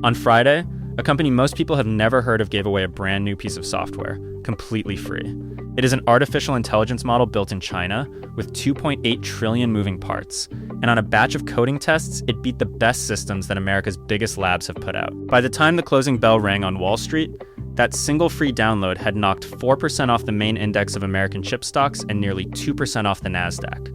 On Friday, a company most people have never heard of gave away a brand new piece of software, completely free. It is an artificial intelligence model built in China with 2.8 trillion moving parts. And on a batch of coding tests, it beat the best systems that America's biggest labs have put out. By the time the closing bell rang on Wall Street, that single free download had knocked 4% off the main index of American chip stocks and nearly 2% off the NASDAQ.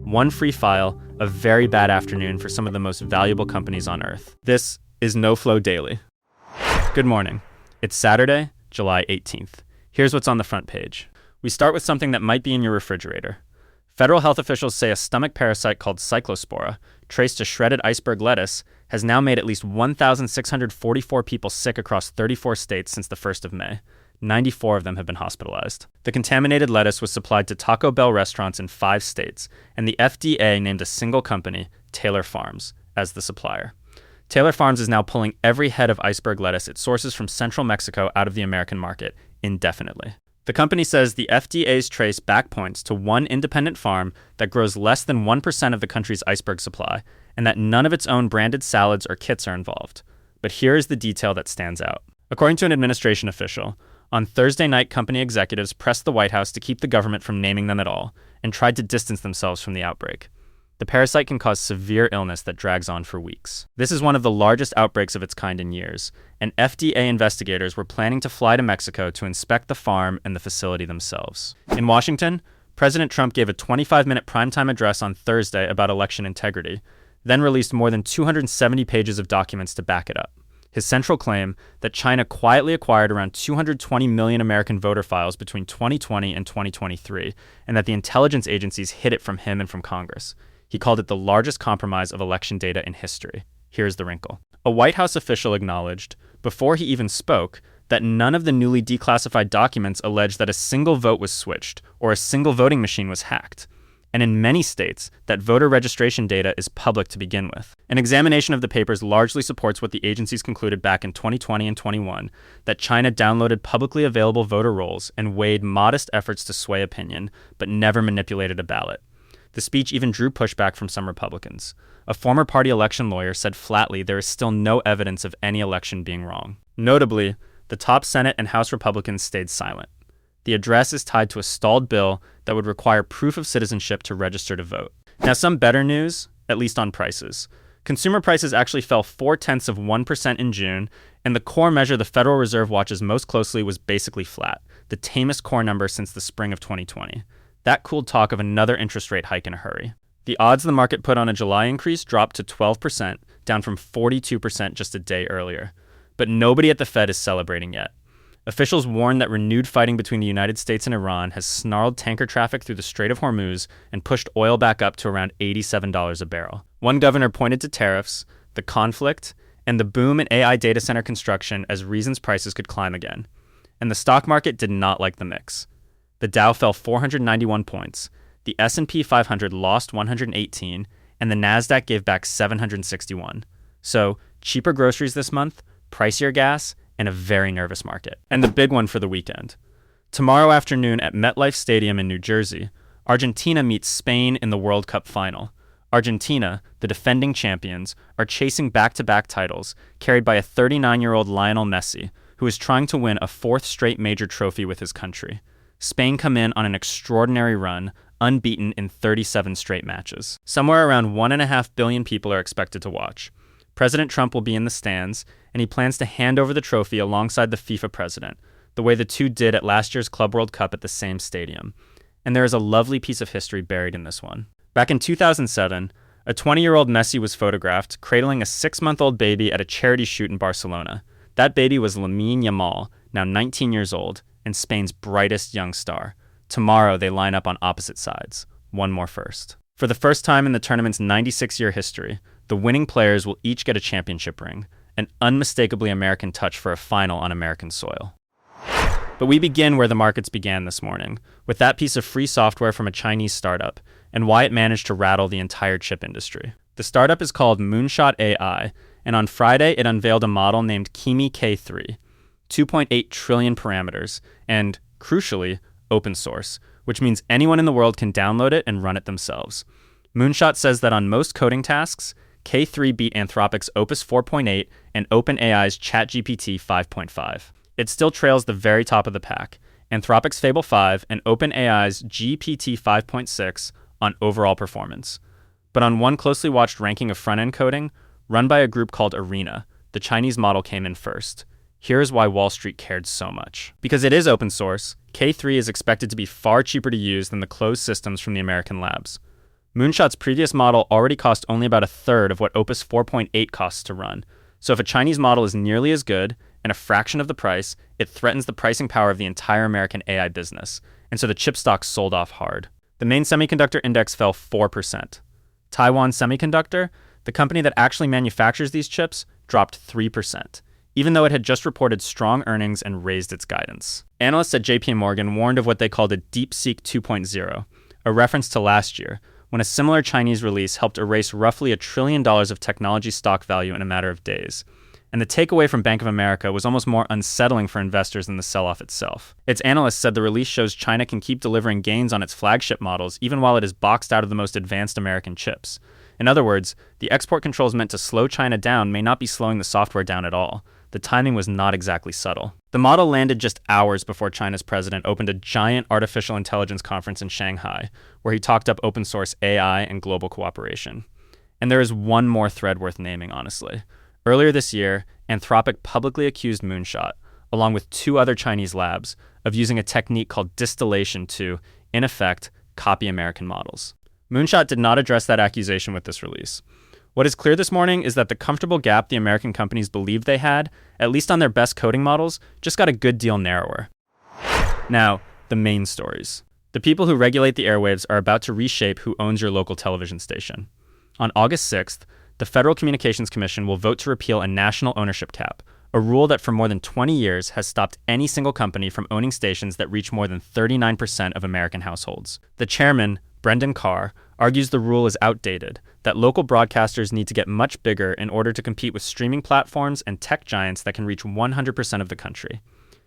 One free file, a very bad afternoon for some of the most valuable companies on Earth. This is KnowFlo Daily. Good morning. It's Saturday, July 18th. Here's what's on the front page. We start with something that might be in your refrigerator. Federal health officials say a stomach parasite called cyclospora, traced to shredded iceberg lettuce, has now made at least 1,644 people sick across 34 states since the 1st of May. 94 of them have been hospitalized. The contaminated lettuce was supplied to Taco Bell restaurants in 5 states, and the FDA named a single company, Taylor Farms, as the supplier. Taylor Farms is now pulling every head of iceberg lettuce it sources from central Mexico out of the American market indefinitely. The company says the FDA's trace back points to one independent farm that grows less than 1% of the country's iceberg supply, and that none of its own branded salads or kits are involved. But here is the detail that stands out. According to an administration official, on Thursday night, company executives pressed the White House to keep the government from naming them at all, and tried to distance themselves from the outbreak. The parasite can cause severe illness that drags on for weeks. This is one of the largest outbreaks of its kind in years, and FDA investigators were planning to fly to Mexico to inspect the farm and the facility themselves. In Washington, President Trump gave a 25-minute primetime address on Thursday about election integrity, then released more than 270 pages of documents to back it up. His central claim that China quietly acquired around 220 million American voter files between 2020 and 2023, and that the intelligence agencies hid it from him and from Congress. He called it the largest compromise of election data in history. Here's the wrinkle. A White House official acknowledged, before he even spoke, that none of the newly declassified documents alleged that a single vote was switched or a single voting machine was hacked. And in many states, that voter registration data is public to begin with. An examination of the papers largely supports what the agencies concluded back in 2020 and 21, that China downloaded publicly available voter rolls and weighed modest efforts to sway opinion, but never manipulated a ballot. The speech even drew pushback from some Republicans. A former party election lawyer said flatly there is still no evidence of any election being wrong. Notably, the top Senate and House Republicans stayed silent. The address is tied to a stalled bill that would require proof of citizenship to register to vote. Now, some better news, at least on prices. Consumer prices actually fell 0.4% in June, and the core measure the Federal Reserve watches most closely was basically flat, the tamest core number since the spring of 2020. That cooled talk of another interest rate hike in a hurry. The odds the market put on a July increase dropped to 12%, down from 42% just a day earlier. But nobody at the Fed is celebrating yet. Officials warn that renewed fighting between the United States and Iran has snarled tanker traffic through the Strait of Hormuz and pushed oil back up to around $87 a barrel. One governor pointed to tariffs, the conflict, and the boom in AI data center construction as reasons prices could climb again. And the stock market did not like the mix. The Dow fell 491 points, the S&P 500 lost 118, and the NASDAQ gave back 761. So, cheaper groceries this month, pricier gas, and a very nervous market. And the big one for the weekend. Tomorrow afternoon at MetLife Stadium in New Jersey, Argentina meets Spain in the World Cup final. Argentina, the defending champions, are chasing back-to-back titles, carried by a 39-year-old Lionel Messi, who is trying to win a 4th straight major trophy with his country. Spain come in on an extraordinary run, unbeaten in 37 straight matches. Somewhere around 1.5 billion people are expected to watch. President Trump will be in the stands, and he plans to hand over the trophy alongside the FIFA president, the way the two did at last year's Club World Cup at the same stadium. And there is a lovely piece of history buried in this one. Back in 2007, a 20-year-old Messi was photographed cradling a 6-month-old baby at a charity shoot in Barcelona. That baby was Lamine Yamal, now 19 years old, and Spain's brightest young star. Tomorrow, they line up on opposite sides. One more first. For the first time in the tournament's 96-year history, the winning players will each get a championship ring, an unmistakably American touch for a final on American soil. But we begin where the markets began this morning, with that piece of free software from a Chinese startup, and why it managed to rattle the entire chip industry. The startup is called Moonshot AI, and on Friday it unveiled a model named Kimi K3, 2.8 trillion parameters, and, crucially, open source, which means anyone in the world can download it and run it themselves. Moonshot says that on most coding tasks, K3 beat Anthropic's Opus 4.8 and OpenAI's ChatGPT 5.5. It still trails the very top of the pack, Anthropic's Fable 5 and OpenAI's GPT 5.6 on overall performance. But on one closely watched ranking of front-end coding, run by a group called Arena, the Chinese model came in first. Here's why Wall Street cared so much. Because it is open source, K3 is expected to be far cheaper to use than the closed systems from the American labs. Moonshot's previous model already cost only about a third of what Opus 4.8 costs to run, so if a Chinese model is nearly as good and a fraction of the price, it threatens the pricing power of the entire American AI business, and so the chip stocks sold off hard. The main semiconductor index fell 4%. Taiwan Semiconductor, the company that actually manufactures these chips, dropped 3%, even though it had just reported strong earnings and raised its guidance. Analysts at JP Morgan warned of what they called a DeepSeek 2.0, a reference to last year, when a similar Chinese release helped erase roughly $1 trillion of technology stock value in a matter of days. And the takeaway from Bank of America was almost more unsettling for investors than the sell-off itself. Its analysts said the release shows China can keep delivering gains on its flagship models even while it is boxed out of the most advanced American chips. In other words, the export controls meant to slow China down may not be slowing the software down at all. The timing was not exactly subtle. The model landed just hours before China's president opened a giant artificial intelligence conference in Shanghai, where he talked up open source AI and global cooperation. And there is one more thread worth naming, honestly. Earlier this year, Anthropic publicly accused Moonshot, along with 2 other Chinese labs, of using a technique called distillation to, in effect, copy American models. Moonshot did not address that accusation with this release. What is clear this morning is that the comfortable gap the American companies believed they had, at least on their best coding models, just got a good deal narrower. Now, the main stories. The people who regulate the airwaves are about to reshape who owns your local television station. On August 6th, the Federal Communications Commission will vote to repeal a national ownership cap, a rule that for more than 20 years has stopped any single company from owning stations that reach more than 39% of American households. The chairman, Brendan Carr, argues the rule is outdated, that local broadcasters need to get much bigger in order to compete with streaming platforms and tech giants that can reach 100% of the country.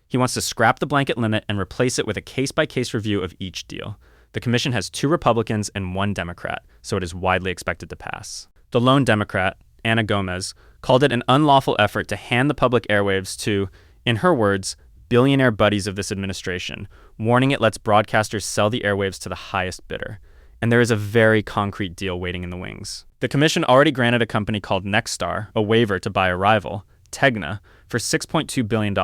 He wants to scrap the blanket limit and replace it with a case-by-case review of each deal. The commission has 2 Republicans and 1 Democrat, so it is widely expected to pass. The lone Democrat, Ana Gomez, called it an unlawful effort to hand the public airwaves to, in her words, billionaire buddies of this administration, warning it lets broadcasters sell the airwaves to the highest bidder. And there is a very concrete deal waiting in the wings. The commission already granted a company called Nexstar a waiver to buy a rival, Tegna, for $6.2 billion,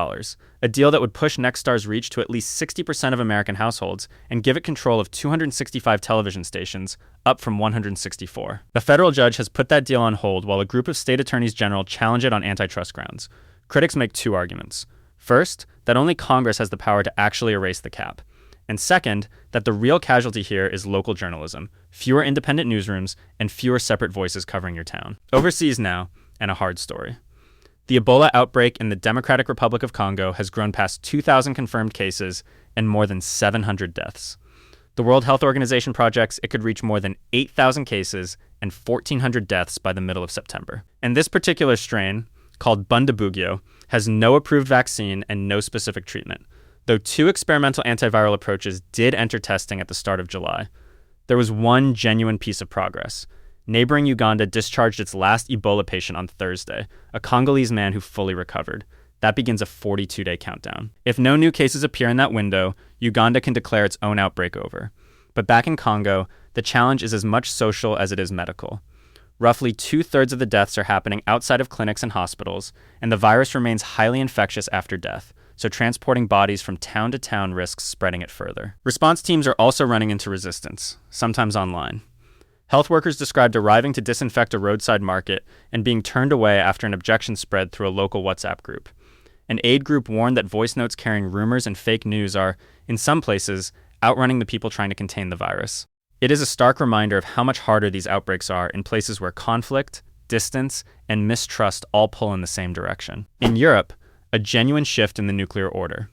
a deal that would push Nexstar's reach to at least 60% of American households and give it control of 265 television stations, up from 164. A federal judge has put that deal on hold while a group of state attorneys general challenge it on antitrust grounds. Critics make 2 arguments. First, that only Congress has the power to actually erase the cap. And second, that the real casualty here is local journalism, fewer independent newsrooms, and fewer separate voices covering your town. Overseas now, and a hard story. The Ebola outbreak in the Democratic Republic of Congo has grown past 2,000 confirmed cases and more than 700 deaths. The World Health Organization projects it could reach more than 8,000 cases and 1,400 deaths by the middle of September. And this particular strain, called Bundibugyo, has no approved vaccine and no specific treatment, though 2 experimental antiviral approaches did enter testing at the start of July. There was one genuine piece of progress. Neighboring Uganda discharged its last Ebola patient on Thursday, a Congolese man who fully recovered. That begins a 42-day countdown. If no new cases appear in that window, Uganda can declare its own outbreak over. But back in Congo, the challenge is as much social as it is medical. Roughly 2/3 of the deaths are happening outside of clinics and hospitals, and the virus remains highly infectious after death, so transporting bodies from town to town risks spreading it further. Response teams are also running into resistance, sometimes online. Health workers described arriving to disinfect a roadside market and being turned away after an objection spread through a local WhatsApp group. An aid group warned that voice notes carrying rumors and fake news are, in some places, outrunning the people trying to contain the virus. It is a stark reminder of how much harder these outbreaks are in places where conflict, distance, and mistrust all pull in the same direction. In Europe, a genuine shift in the nuclear order.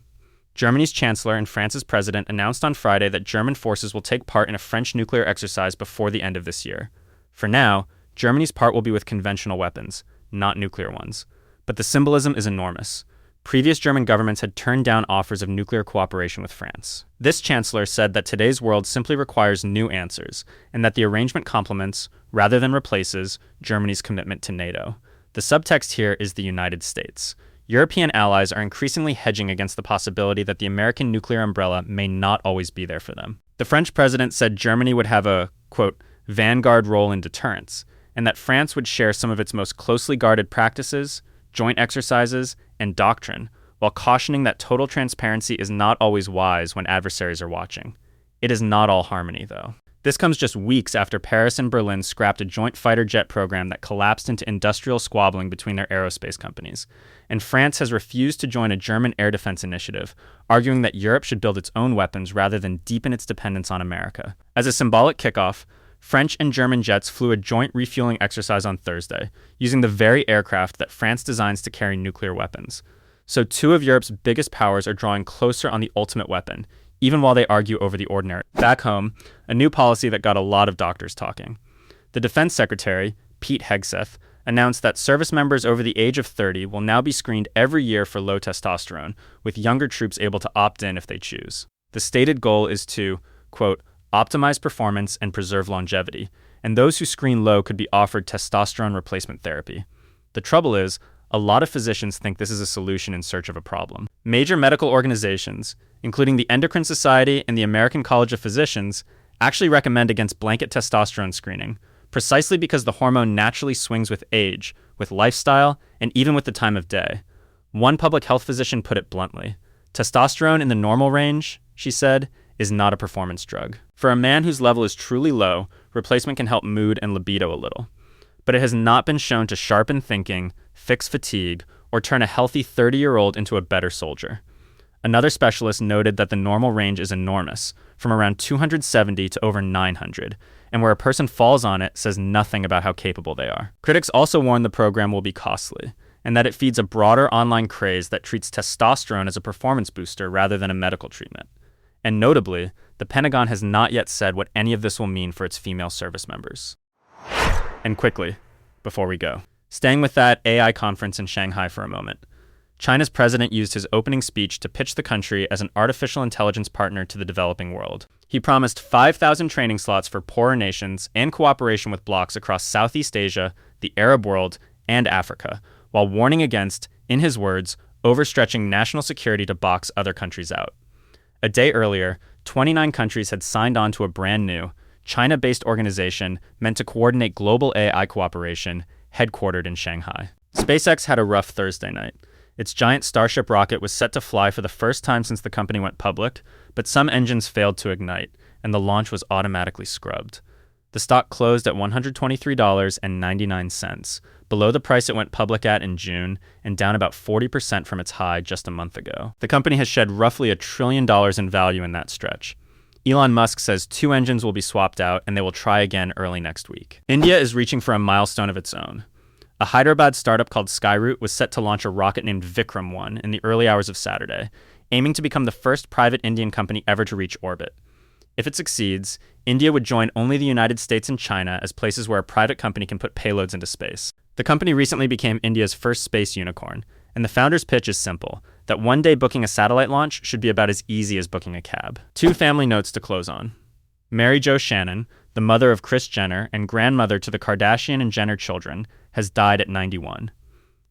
Germany's chancellor and France's president announced on Friday that German forces will take part in a French nuclear exercise before the end of this year. For now, Germany's part will be with conventional weapons, not nuclear ones. But the symbolism is enormous. Previous German governments had turned down offers of nuclear cooperation with France. This chancellor said that today's world simply requires new answers, and that the arrangement complements, rather than replaces, Germany's commitment to NATO. The subtext here is the United States. European allies are increasingly hedging against the possibility that the American nuclear umbrella may not always be there for them. The French president said Germany would have a, quote, vanguard role in deterrence, and that France would share some of its most closely guarded practices, joint exercises, and doctrine, while cautioning that total transparency is not always wise when adversaries are watching. It is not all harmony, though. This comes just weeks after Paris and Berlin scrapped a joint fighter jet program that collapsed into industrial squabbling between their aerospace companies, and France has refused to join a German air defense initiative, arguing that Europe should build its own weapons rather than deepen its dependence on America. As a symbolic kickoff, French and German jets flew a joint refueling exercise on Thursday, using the very aircraft that France designs to carry nuclear weapons. So two of Europe's biggest powers are drawing closer on the ultimate weapon, even while they argue over the ordinary. Back home, a new policy that got a lot of doctors talking. The Defense Secretary, Pete Hegseth, announced that service members over the age of 30 will now be screened every year for low testosterone, with younger troops able to opt in if they choose. The stated goal is to, quote, optimize performance and preserve longevity, and those who screen low could be offered testosterone replacement therapy. The trouble is, a lot of physicians think this is a solution in search of a problem. Major medical organizations, including the Endocrine Society and the American College of Physicians, actually recommend against blanket testosterone screening, precisely because the hormone naturally swings with age, with lifestyle, and even with the time of day. One public health physician put it bluntly. Testosterone in the normal range, she said, is not a performance drug. For a man whose level is truly low, replacement can help mood and libido a little. But it has not been shown to sharpen thinking, fix fatigue, or turn a healthy 30-year-old into a better soldier. Another specialist noted that the normal range is enormous, from around 270 to over 900, and where a person falls on it says nothing about how capable they are. Critics also warn the program will be costly, and that it feeds a broader online craze that treats testosterone as a performance booster rather than a medical treatment. And notably, the Pentagon has not yet said what any of this will mean for its female service members. And quickly, before we go, staying with that AI conference in Shanghai for a moment, China's president used his opening speech to pitch the country as an artificial intelligence partner to the developing world. He promised 5,000 training slots for poorer nations and cooperation with blocs across Southeast Asia, the Arab world, and Africa, while warning against, in his words, overstretching national security to box other countries out. A day earlier, 29 countries had signed on to a brand new, China-based organization meant to coordinate global AI cooperation, headquartered in Shanghai. SpaceX had a rough Thursday night. Its giant Starship rocket was set to fly for the first time since the company went public, but some engines failed to ignite, and the launch was automatically scrubbed. The stock closed at $123.99, below the price it went public at in June, and down about 40% from its high just a month ago. The company has shed roughly $1 trillion in value in that stretch. Elon Musk says 2 engines will be swapped out, and they will try again early next week. India is reaching for a milestone of its own. A Hyderabad startup called Skyroot was set to launch a rocket named Vikram 1 in the early hours of Saturday, aiming to become the first private Indian company ever to reach orbit. If it succeeds, India would join only the United States and China as places where a private company can put payloads into space. The company recently became India's first space unicorn, and the founder's pitch is simple, that one day booking a satellite launch should be about as easy as booking a cab. 2 family notes to close on. Mary Jo Shannon, the mother of Kris Jenner and grandmother to the Kardashian and Jenner children, has died at 91.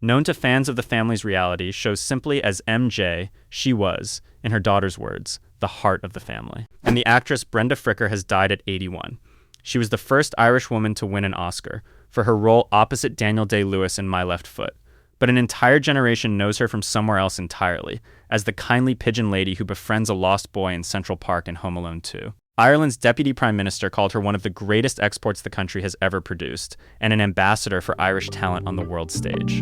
Known to fans of the family's reality shows simply as MJ, she was, in her daughter's words, the heart of the family. And the actress Brenda Fricker has died at 81. She was the first Irish woman to win an Oscar for her role opposite Daniel Day-Lewis in My Left Foot. But an entire generation knows her from somewhere else entirely, as the kindly pigeon lady who befriends a lost boy in Central Park in Home Alone 2. Ireland's Deputy Prime Minister called her one of the greatest exports the country has ever produced, and an ambassador for Irish talent on the world stage.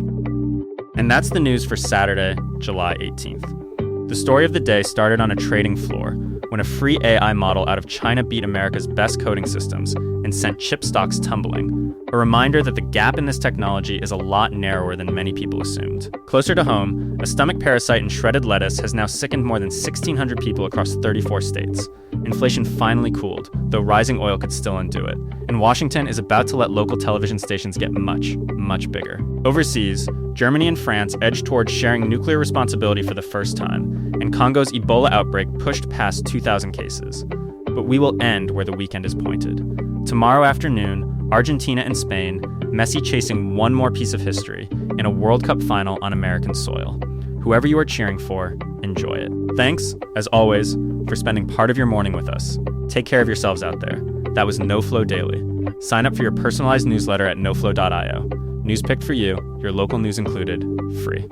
And that's the news for Saturday, July 18th. The story of the day started on a trading floor when a free AI model out of China beat America's best coding systems and sent chip stocks tumbling, a reminder that the gap in this technology is a lot narrower than many people assumed. Closer to home, a stomach parasite in shredded lettuce has now sickened more than 1,600 people across 34 states. Inflation finally cooled, though rising oil could still undo it, and Washington is about to let local television stations get much, much bigger. Overseas, Germany and France edged towards sharing nuclear responsibility for the first time, and Congo's Ebola outbreak pushed past 2,000 cases. But we will end where the weekend is pointed. Tomorrow afternoon, Argentina and Spain, Messi chasing one more piece of history, in a World Cup final on American soil. Whoever you are cheering for, enjoy it. Thanks, as always, for spending part of your morning with us. Take care of yourselves out there. That was KnowFlo Daily. Sign up for your personalized newsletter at knowflo.io. News picked for you, your local news included, free.